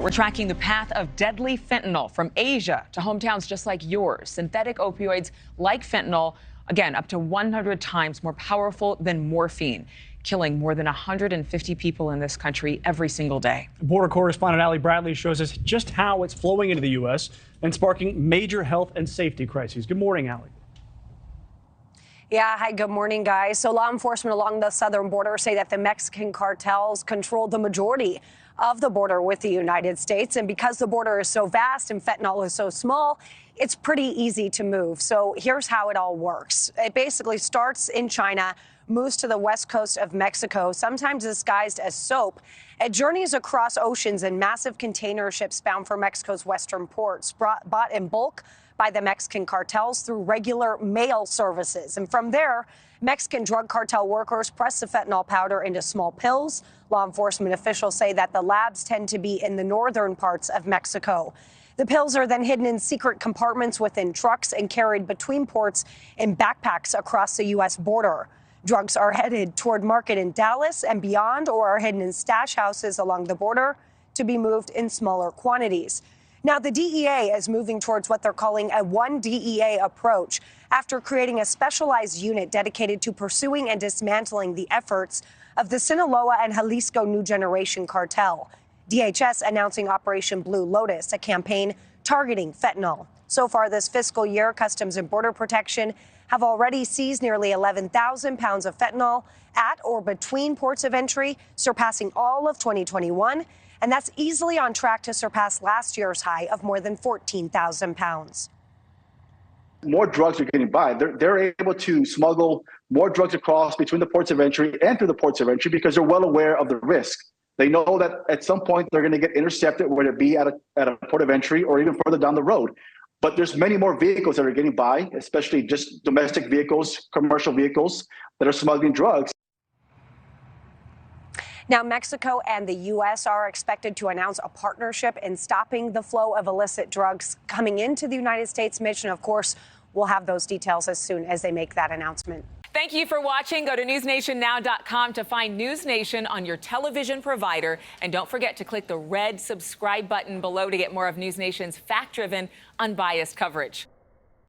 We're tracking the path of deadly fentanyl from Asia to hometowns just like yours. Synthetic opioids like fentanyl, again, up to 100 times more powerful than morphine, killing more than 150 people in this country every single day. Border correspondent Ali Bradley shows us just how it's flowing into the U.S. and sparking major health and safety crises. Good morning, Ali. Yeah, hi, good morning, guys. So law enforcement along the southern border say that the Mexican cartels control the majority of the border with the United States. And because the border is so vast and fentanyl is so small, it's pretty easy to move. So here's how it all works. It basically starts in China, moves to the west coast of Mexico, sometimes disguised as soap. It journeys across oceans in massive container ships bound for Mexico's western ports, bought in bulk by the Mexican cartels through regular mail services. And from there, Mexican drug cartel workers press the fentanyl powder into small pills. Law enforcement officials say that the labs tend to be in the northern parts of Mexico. The pills are then hidden in secret compartments within trucks and carried between ports in backpacks across the U.S. border. Drugs are headed toward market in Dallas and beyond, or are hidden in stash houses along the border to be moved in smaller quantities. Now, the DEA is moving towards what they're calling a one DEA approach after creating a specialized unit dedicated to pursuing and dismantling the efforts of the Sinaloa and Jalisco New Generation cartel. DHS announcing Operation Blue Lotus, a campaign targeting fentanyl. So far this fiscal year, Customs and Border Protection have already seized nearly 11,000 pounds of fentanyl at or between ports of entry, surpassing all of 2021. And that's easily on track to surpass last year's high of more than 14,000 pounds. More drugs are getting by. They're able to smuggle more drugs across between the ports of entry and through the ports of entry because they're well aware of the risk. They know that at some point they're going to get intercepted, whether it be at a port of entry or even further down the road. But there's many more vehicles that are getting by, especially just domestic vehicles, commercial vehicles that are smuggling drugs. Now, Mexico and the U.S. are expected to announce a partnership in stopping the flow of illicit drugs coming into the United States. Mitch, and of course, we'll have those details as soon as they make that announcement. Thank you for watching. Go to newsnationnow.com to find NewsNation on your television provider. And don't forget to click the red subscribe button below to get more of NewsNation's fact-driven, unbiased coverage.